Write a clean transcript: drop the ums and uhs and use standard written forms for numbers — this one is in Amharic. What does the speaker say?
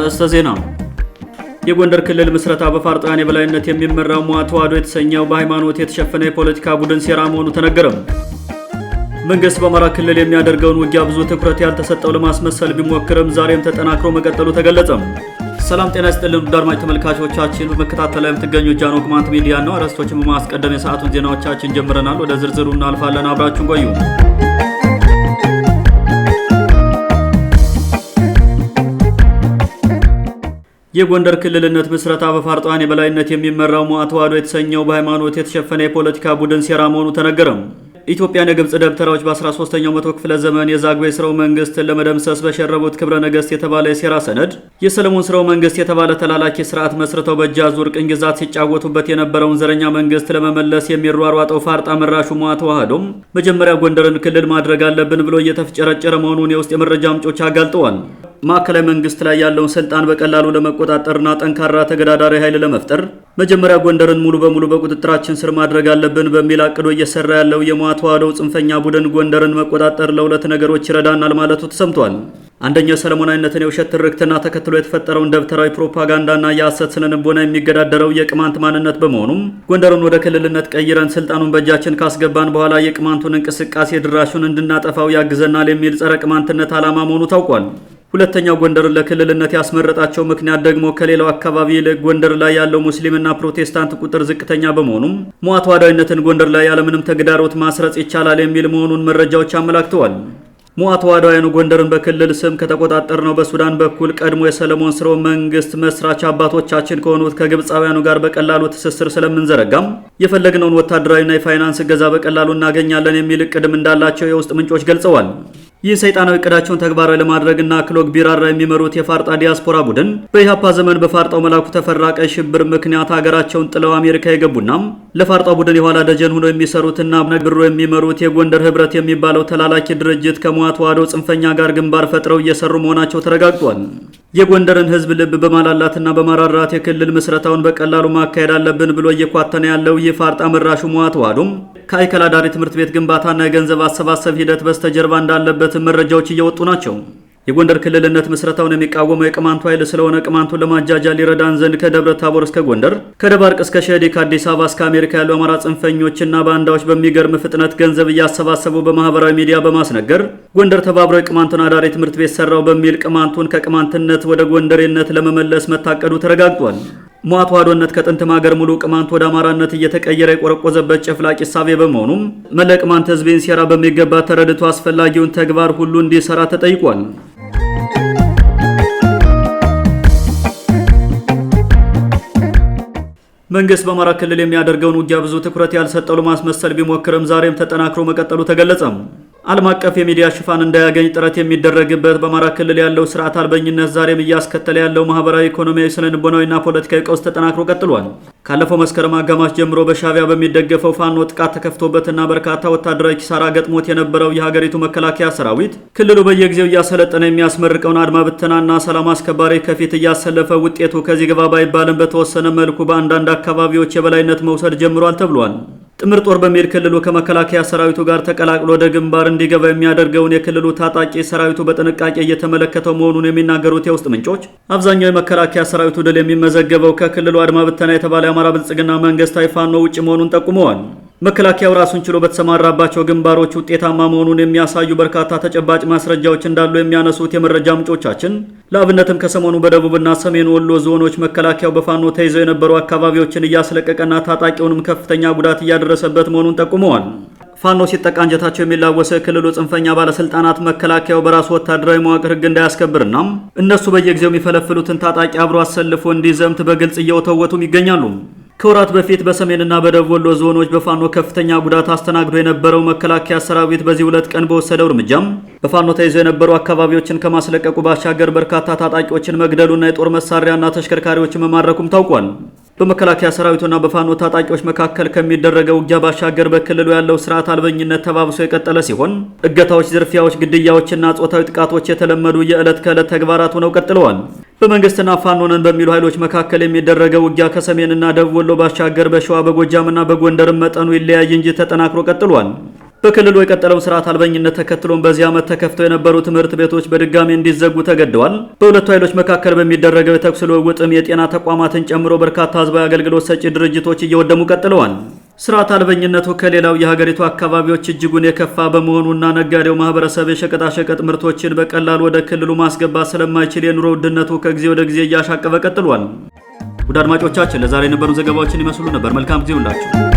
አርዕስተ ዜና። የጎንደር ክልል ምስረታ በፋርጣን የበላይነት የሚመራው ሟ ተዋሕዶ የተሰኘው በሃይማኖት የተሸፈነ የፖለቲካ ቡድን ሴራ መሆኑ ተነገረ። መንግስት በአማራ ክልል የሚያደርገውን ውጊያ ብዙ ትኩረት ያልተሰጠው ለማስመሰል ቢሞክርም ዛሬም ተጠናክሮ መቀጠሉ ተገለጸ። ሰላም ጤና ይስጥልን ውድ አድማጭ ተመልካቾቻችን፣ በመከታተል ላይ የምትገኙት ጃኖ ቅማንት ሚዲያ ነው። አርዕስቶችን በማስቀደም የሰዓቱን ዜናዎቻችን ጀምረናል። ወደ ዝርዝሩ እናልፋለን። አብራችሁን ቆዩ። የጎንደር ክልልነት ምስረታ በፋርጣን የበላይነት የሚመራው ሟ ተዋሕዶ የተሰኘው በሃይማኖት የተሸፈነ የፖለቲካ ቡድን ሴራ መሆኑ ተነገረ። ኢትዮጵያን የግብጽ ደብተራዎች በ13ኛው መቶ ክፍለ ዘመን የዛግዌ ስርወ መንግስትን ለመደምሰስ በሸረቡት ክብረ ነገስት የተባለ የሴራ ሰነድ የሰለሞን ስርወ መንግስት የተባለ ተላላኪ ስርዓት መስርተው በእጅ አዙር ቅኝ ግዛት ሲጫወቱበት የነበረውን ዘረኛ መንግስት ለመመለስ የሚሯሯጠው ፋርጣ መራሹ ሟ ተዋሕዶም መጀመሪያ ጎንደርን ክልል ማድረግ አለብን ብሎ እየተፍጨረጨረ መሆኑን የውስጥ የመረጃ ምንጮች አጋልጠዋል። ማዕከላዊ መንግስት ላይ ያለውን ስልጣን በቀላሉ ለመቆጣጠርና ጠንካራ ተገዳዳሪ ኃይል ለመፍጠር መጀመሪያ ጎንደርን ሙሉ በሙሉ በቁጥጥራችን ስር ማድረግ አለብን በሚል አቅዶ እየሰራ ያለው የሟ ተዋሕዶ ጽንፈኛ ቡድን ጎንደርን መቆጣጠር ለሁለት ነገሮች ይረዳናል ማለቱ ተሰምቷል። አንደኛው ሰለሞናዊነትን የውሸት ትርክትና ተከትሎ የተፈጠረውን ደብተራዊ ፕሮፓጋንዳና የሐሰት ስነልቦና የሚገዳደረው የቅማንት ማንነት በመሆኑም ጎንደርን ወደ ክልልነት ቀይረን ስልጣኑን በእጃችን ካስገባን በኋላ የቅማንቱን እንቅስቃሴ ድራሹን እንድናጠፋው ያግዘናል የሚል ጸረ ቅማንትነት ዓላማ መሆኑ ታውቋል። ሁለተኛው ጎንደርን ለክልልነት ያስመረጣቸው ምክንያት ደግሞ ከሌላው አካባቢ ይልቅ ጎንደር ላይ ያለው ሙስሊምና ፕሮቴስታንት ቁጥር ዝቅተኛ በመሆኑም ሟ ተዋሕዶነትን ጎንደር ላይ ያለምንም ተግዳሮት ማስረጽ ይቻላል የሚል መሆኑን መረጃዎች አመላክተዋል። ሟ ተዋሕዶውያኑ ጎንደርን በክልል ስም ከተቆጣጠርነው በሱዳን በኩል ቀድሞ የሰለሞን ስርወ መንግስት መስራች አባቶቻችን ከሆኑት ከግብፃውያኑ ጋር በቀላሉ ትስስር ስለምንዘረጋም የፈለግነውን ወታደራዊና የፋይናንስ እገዛ በቀላሉ እናገኛለን የሚል እቅድም እንዳላቸው የውስጥ ምንጮች ገልጸዋል። ይህ ሰይጣናዊ እቅዳቸውን ተግባራዊ ለማድረግና ክሎግ ቢራራ የሚመሩት የፋርጣ ዲያስፖራ ቡድን በኢሃፓ ዘመን በፋርጣው መላኩ ተፈራ ቀይ ሽብር ምክንያት ሀገራቸውን ጥለው አሜሪካ የገቡና ለፋርጣው ቡድን የኋላ ደጀን ሆነው የሚሰሩትና ነግብሮ የሚመሩት የጎንደር ህብረት የሚባለው ተላላኪ ድርጅት ከሟ ተዋሕዶ ጽንፈኛ ጋር ግንባር ፈጥረው እየሰሩ መሆናቸው ተረጋግጧል። የጎንደርን ህዝብ ልብ በማላላትና በማራራት የክልል ምስረታውን በቀላሉ ማካሄድ አለብን ብሎ እየኳተነ ያለው ይህ ፋርጣ መራሹ ሟ ተዋሕዶም ከአይከል አዳሪ ትምህርት ቤት ግንባታና የገንዘብ አሰባሰብ ሂደት በስተጀርባ እንዳለበት መረጃዎች እየወጡ ናቸው። የጎንደር ክልልነት ምስረታውን የሚቃወመው የቅማንቱ ኃይል ስለሆነ ቅማንቱን ለማጃጃል ሊረዳን ዘንድ ከደብረ ታቦር እስከ ጎንደር፣ ከደባርቅ እስከ ሸዴ፣ ከአዲስ አበባ እስከ አሜሪካ ያሉ አማራ ጽንፈኞችና ባንዳዎች በሚገርም ፍጥነት ገንዘብ እያሰባሰቡ በማህበራዊ ሚዲያ በማስነገር ጎንደር ተባብረው የቅማንቱን አዳሪ ትምህርት ቤት ሰራው በሚል ቅማንቱን ከቅማንትነት ወደ ጎንደሬነት ለመመለስ መታቀዱ ተረጋግጧል። ሟ ተዋሕዶነት ከጥንትም ሀገር ሙሉ ቅማንት ወደ አማራነት እየተቀየረ የቆረቆዘበት ጨፍላቂ ሳቤ በመሆኑም መላ ቅማንት ህዝብን ሴራ በሚገባ ተረድቶ አስፈላጊውን ተግባር ሁሉ እንዲሰራ ተጠይቋል። መንግስት በአማራ ክልል የሚያደርገውን ውጊያ ብዙ ትኩረት ያልሰጠው ለማስመሰል ቢሞክርም ዛሬም ተጠናክሮ መቀጠሉ ተገለጸ። ዓለም አቀፍ የሚዲያ ሽፋን እንዳያገኝ ጥረት የሚደረግበት በአማራ ክልል ያለው ስርዓት አልበኝነት ዛሬም እያስከተለ ያለው ማህበራዊ፣ ኢኮኖሚያዊ፣ ስነልቦናዊና ፖለቲካዊ ቀውስ ተጠናክሮ ቀጥሏል። ካለፈው መስከረም አጋማሽ ጀምሮ በሻዕቢያ በሚደገፈው ፋኖ ጥቃት ተከፍቶበትና በርካታ ወታደራዊ ኪሳራ ገጥሞት የነበረው የሀገሪቱ መከላከያ ሰራዊት ክልሉ በየጊዜው እያሰለጠነ የሚያስመርቀውን አድማ ብተናና ሰላም አስከባሪ ከፊት እያሰለፈ ውጤቱ ከዚህ ግባ ባይባልም በተወሰነ መልኩ በአንዳንድ አካባቢዎች የበላይነት መውሰድ ጀምሯል ተብሏል። ጥምር ጦር በሚል ክልሉ ከመከላከያ ሰራዊቱ ጋር ተቀላቅሎ ወደ ግንባር እንዲገባ የሚያደርገውን የክልሉ ታጣቂ ሰራዊቱ በጥንቃቄ እየተመለከተው መሆኑን የሚናገሩት የውስጥ ምንጮች አብዛኛው የመከላከያ ሰራዊቱ ድል የሚመዘገበው ከክልሉ አድማ ብተና የተባለ የአማራ ብልጽግና መንግስታዊ ፋኖ ውጭ መሆኑን ጠቁመዋል። መከላከያው ራሱን ችሎ በተሰማራባቸው ግንባሮች ውጤታማ መሆኑን የሚያሳዩ በርካታ ተጨባጭ ማስረጃዎች እንዳሉ የሚያነሱት የመረጃ ምንጮቻችን ለአብነትም ከሰሞኑ በደቡብና ሰሜን ወሎ ዞኖች መከላከያው በፋኖ ተይዘው የነበሩ አካባቢዎችን እያስለቀቀና ታጣቂውንም ከፍተኛ ጉዳት እያደረሰበት መሆኑን ጠቁመዋል። ፋኖ ሲጠቃ አንጀታቸው የሚላወሰው የክልሉ ጽንፈኛ ባለስልጣናት መከላከያው በራሱ ወታደራዊ መዋቅር ህግ እንዳያስከብርና እነሱ በየጊዜው የሚፈለፍሉትን ታጣቂ አብሮ አሰልፎ እንዲዘምት በግልጽ እየወተወቱም ይገኛሉ። ከወራት በፊት በሰሜንና በደቡብ ወሎ ዞኖች በፋኖ ከፍተኛ ጉዳት አስተናግዶ የነበረው መከላከያ ሰራዊት በዚህ 2 ቀን በወሰደው እርምጃም በፋኖ ተይዘው የነበሩ አካባቢዎችን ከማስለቀቁ ባሻገር በርካታ ታጣቂዎችን መግደሉና የጦር መሳሪያና ተሽከርካሪዎችን መማረኩም ታውቋል። በመከላከያ ሰራዊቱና በፋኖ ታጣቂዎች መካከል ከሚደረገው ውጊያ ባሻገር በክልሉ ያለው ስርዓት አልበኝነት ተባብሶ የቀጠለ ሲሆን እገታዎች፣ ዝርፊያዎች፣ ግድያዎችና ጾታዊ ጥቃቶች የተለመዱ የዕለት ከዕለት ተግባራት ሆነው ቀጥለዋል። በመንግስትና ፋኖነን በሚሉ ኃይሎች መካከል የሚደረገው ውጊያ ከሰሜንና ደቡብ ወሎ ባሻገር በሸዋ፣ በጎጃምና በጎንደር መጠኑ ይለያይ እንጂ ተጠናክሮ ቀጥሏል። በክልሉ የቀጠለው ስርዓት አልበኝነት ተከትሎም በዚህ ዓመት ተከፍተው የነበሩ ትምህርት ቤቶች በድጋሚ እንዲዘጉ ተገደዋል። በሁለቱ ኃይሎች መካከል በሚደረገው የተኩስ ልውውጥም የጤና ተቋማትን ጨምሮ በርካታ ህዝባዊ አገልግሎት ሰጪ ድርጅቶች እየወደሙ ቀጥለዋል። ስርዓት አልበኝነቱ ከሌላው የሀገሪቱ አካባቢዎች እጅጉን የከፋ በመሆኑና ነጋዴው ማህበረሰብ የሸቀጣሸቀጥ ምርቶችን በቀላሉ ወደ ክልሉ ማስገባት ስለማይችል የኑሮ ውድነቱ ከጊዜ ወደ ጊዜ እያሻቀበ ቀጥሏል። ውድ አድማጮቻችን ለዛሬ የነበሩ ዘገባዎችን ይመስሉ ነበር። መልካም ጊዜ ሁላችሁ።